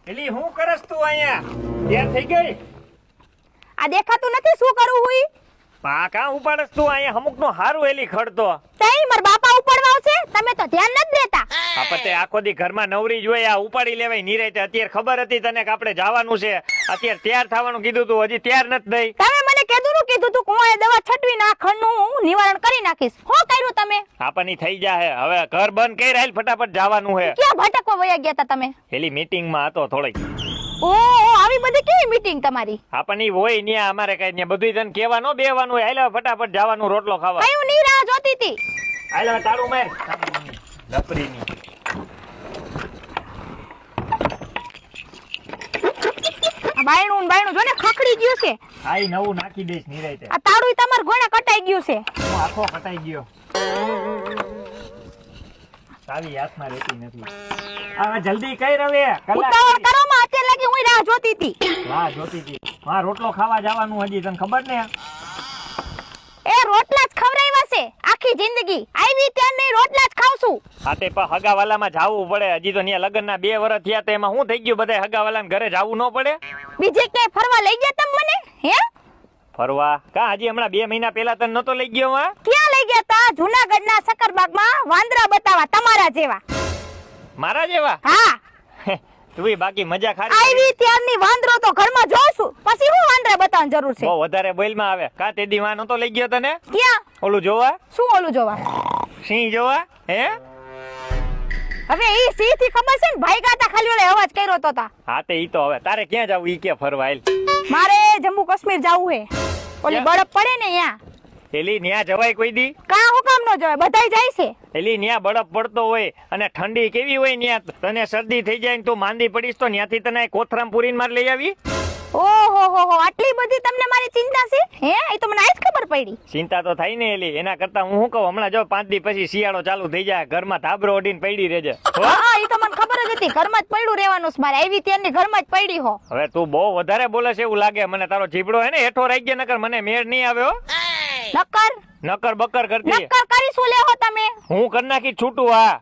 એલી હું કરસ તું અહીંયા? તૈયાર થઈ ગઈ? આ દેખાતું નથી શું કરું હુઈ? પા કા ઉપાડસ તું અહીંયા? અમુક નું હારું એલી ખડતો. તઈ માર બાપા ઉપાડવા આવશે, તમે તો ધ્યાન નથી દેતા. આપતે આખો દી ઘરમાં નવરી જ હોય, આ ઉપાડી લેવાય નિરાયતે. અત્યારે ખબર હતી તને કે આપણે જવાનું છે, અત્યારે તૈયાર થવાનું કીધું તું, હજી તૈયાર નથી થઈ. તમે મને કીધું તું હું આ દવા છટવી ના ખડનું હું નિવારણ કરી નાખીશ. શું કર્યું તમે? આપણની થઈ જાહે. હવે ઘર બંધ કરી હાલ, ફટાફટ જવાનું હે. ક્યાં ભટકવા વયા ગયા તા તમે? એલી મીટિંગ માં હતો થોડીક. ઓહો, આવી બધી કેવી મીટિંગ તમારી? આપણની હોય ન્યા, અમારે કઈ ન્યા બધું તને કહેવાનું બેવાનું હોય. હાલ ફટાફટ જવાનું રોટલો ખાવા. કયું ની રાહ જોતી હતી? હાલ તારું માર લપરીની. આ બાયણું જો ને ખખડી ગયું છે. આઈ નવું નાખી દઈશ નિરાયતે. આ તાળું તમાર ગોણે કટાઈ ગયું છે. હું આખો કટાઈ ગયો. સાવી હાથમાં રહેતી નથી. આ જલ્દી કઈ રવે, ઉતાવળ કરો માં, અત્યારે લાગી હું રાહ જોતી હતી. વાહ જોતી હતી. હા રોટલો ખાવા જવાનું હજી, તને ખબર ને? એ રોટલા જ ખવરાવ્યા છે આખી જિંદગી. આવી ત્યાં નહીં રોટલા જ ખાવશું. હાતે પણ હગાવાલામાં જાવું પડે. હજી તો ન્યા લગ્નના 2 વર્ષ થયા, તો એમાં શું થઈ ગયું? બધા હગાવાલાના ઘરે જાવું ન પડે? બીજે ક્યાંય ફરવા લઈ ગયા તમે મને? હે ફરવા કા? હજી હમણાં 2 મહિના પહેલા તને નતો લઈ ગયો? હા ક્યાં લઈ ગયા તા? જૂનાગઢના સકરબાગમાં વાંદરા બતાવા તમારા જેવા. મારા જેવા? હા તું બાકી મજા ખારી. આવી ત્યારની વાંદરો તો ઘરમાં જોશું, પછી હું વાંદરા બતાવવાની જરૂર છે? બહુ વધારે બોલમાં આવે. કા તે દી માં નતો લઈ ગયો તને? ક્યાં? ઓલું જોવા. શું ઓલું જોવા? સિંહ જોવા. હે હવે ઈ સિંહ થી ખબર છે ને, ભાઈ ગાતા ખાલી ઓલે અવાજ કર્યો તો તા. હા તે ઈ તો હવે તારે ક્યાં જાવું? ઈ કે ફરવા હાલ. મારે જમ્મુ કાશ્મીર જાવું હે. ઓલી બરફ પડે ને યા. એલી ન્યા જવાય કોઈ દી? કા હું કામ નો જવાય? બધાય જાય છે. એલી ન્યા બરફ પડતો હોય અને ઠંડી કેવી હોય ન્યા, તને શરદી થઈ જાય ને તું માંદી પડીશ તો ન્યાથી તને કોથરામ પૂરીને માર લઈ આવી. ઓહો હો, આટલી બધી તમને મારી ચિંતા છે? હે એ તો મને આજ ખબર પડી. ચિંતા તો થાય ને એલી. એના કરતા હું શું કહું, હમણાં જો 5 દી પછી શિયાળો ચાલુ થઈ જાય, ઘરમાં ધાબરો ઓઢીને પડી રહેજે. હા એ તો મને ખબર જ હતી, ઘરમાં જ પડ્યું રહેવાનું છે મારે. આવી ત્યારની ઘરમાં જ પડી હો. હવે તું બહુ વધારે બોલે છે એવું લાગે મને. તારો જીબડો હે ને હેઠો રહી ગયા, નકર મને મેળ નહીં આવ્યો. નકર નકર બકર કરતી નકર કરીશું લેહો તમે. હું કરી નાખી છૂટું. હા